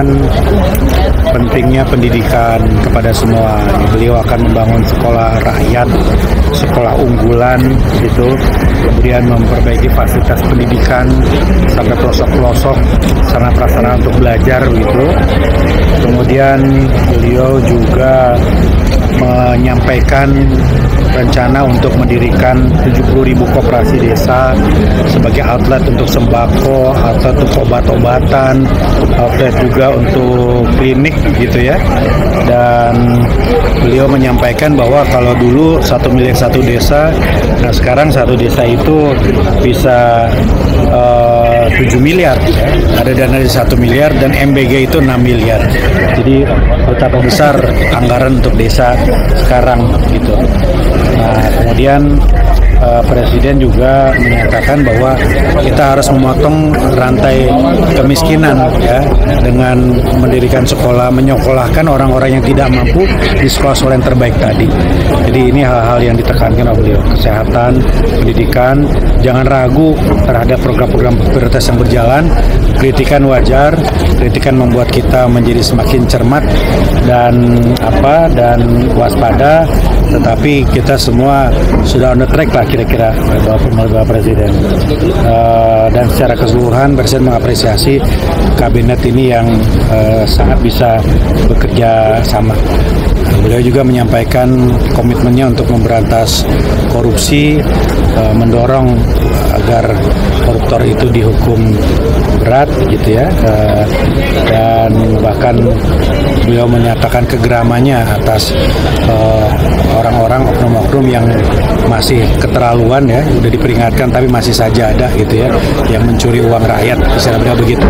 dengan pentingnya pendidikan kepada semua. Beliau akan membangun sekolah rakyat, sekolah unggulan gitu, kemudian memperbaiki fasilitas pendidikan sampai pelosok-pelosok, sarana prasarana untuk belajar gitu. Kemudian beliau juga menyampaikan rencana untuk mendirikan 70.000 koperasi desa sebagai outlet untuk sembako, outlet untuk obat-obatan, outlet juga untuk klinik gitu ya. Dan beliau menyampaikan bahwa kalau dulu 1 miliar satu desa, nah sekarang satu desa itu bisa 7 miliar ya. Ada dana di 1 miliar dan MBG itu 6 miliar. Jadi betapa besar anggaran untuk desa sekarang gitu. Nah, kemudian Presiden juga menyatakan bahwa kita harus memotong rantai kemiskinan ya dengan mendirikan sekolah, menyekolahkan orang-orang yang tidak mampu di sekolah-sekolah yang terbaik tadi. Jadi ini hal-hal yang ditekankan oleh beliau. Kesehatan, pendidikan, jangan ragu terhadap program-program prioritas yang berjalan. Kritikan wajar, kritikan membuat kita menjadi semakin cermat dan waspada. Tetapi kita semua sudah on the track lah kira-kira Bapak Presiden. Dan secara keseluruhan Presiden mengapresiasi kabinet ini yang sangat bisa bekerja sama. Beliau juga menyampaikan komitmennya untuk memberantas korupsi, mendorong agar koruptor itu dihukum berat gitu ya, dan bahkan beliau menyatakan kegeramannya atas orang-orang oknum-oknum yang masih keterlaluan ya, udah diperingatkan tapi masih saja ada gitu ya, yang mencuri uang rakyat, misalnya beliau begitu.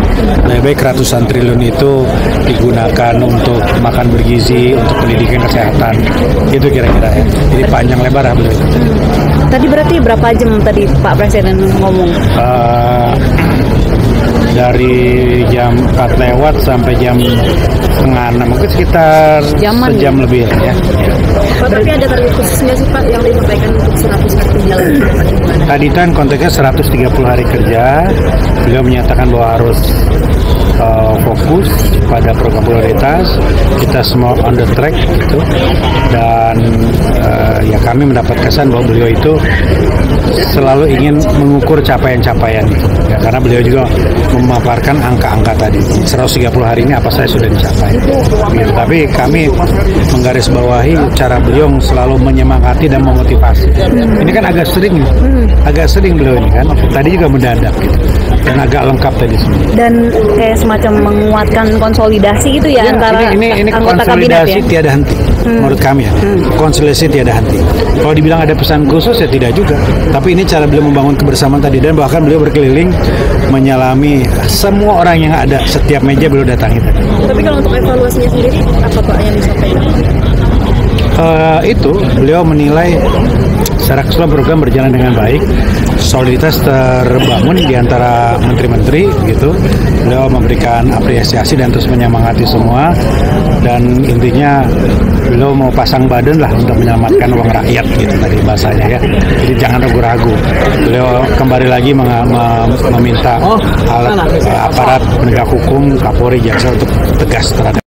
Lebih baik ratusan triliun itu digunakan untuk makan bergizi, untuk pendidikan, kesehatan, itu kira-kira ya. Jadi panjang lebar ya beliau. Tadi berarti berapa jam tadi Pak Presiden ngomong? Dari jam 4 lewat sampai jam 5:30, mungkin sekitar sejam lebih ya. Pak, tapi ada target khusus nggak sih Pak yang disampaikan untuk 100 hari kerja lagi? Tadi kan konteksnya 130 hari kerja, beliau menyatakan bahwa harus fokus pada program prioritas, kita semua on the track gitu. Dan ya kami mendapat kesan bahwa beliau itu selalu ingin mengukur capaian-capaian itu ya, karena beliau juga memaparkan angka-angka tadi 130 hari ini apa saja sudah dicapai gitu. Tapi kami menggarisbawahi cara beliau selalu menyemangati dan memotivasi. Ini kan agak sering beliau ini kan, tadi juga mendadak gitu, dan agak lengkap tadi semua. Dan kayak semacam menguatkan konsolidasi itu ya, antara ini anggota kabinet ya? Tiada henti menurut kami ya. Konsolidasi tiada henti. Kalau dibilang ada pesan khusus ya tidak juga, tapi ini cara beliau membangun kebersamaan tadi, dan bahkan beliau berkeliling menyalami semua orang yang ada, setiap meja beliau datangi tadi. Tapi kalau untuk evaluasinya sendiri apa Pak yang disampaikan? Itu beliau menilai secara keseluruhan program berjalan dengan baik, soliditas terbangun di antara menteri-menteri gitu. Beliau memberikan apresiasi dan terus menyemangati semua, dan intinya beliau mau pasang badan lah untuk menyelamatkan uang rakyat gitu tadi bahasanya ya. Jadi jangan ragu-ragu. Beliau kembali lagi meminta aparat penegak hukum, Kapolri, Jaksa untuk tegas terhadap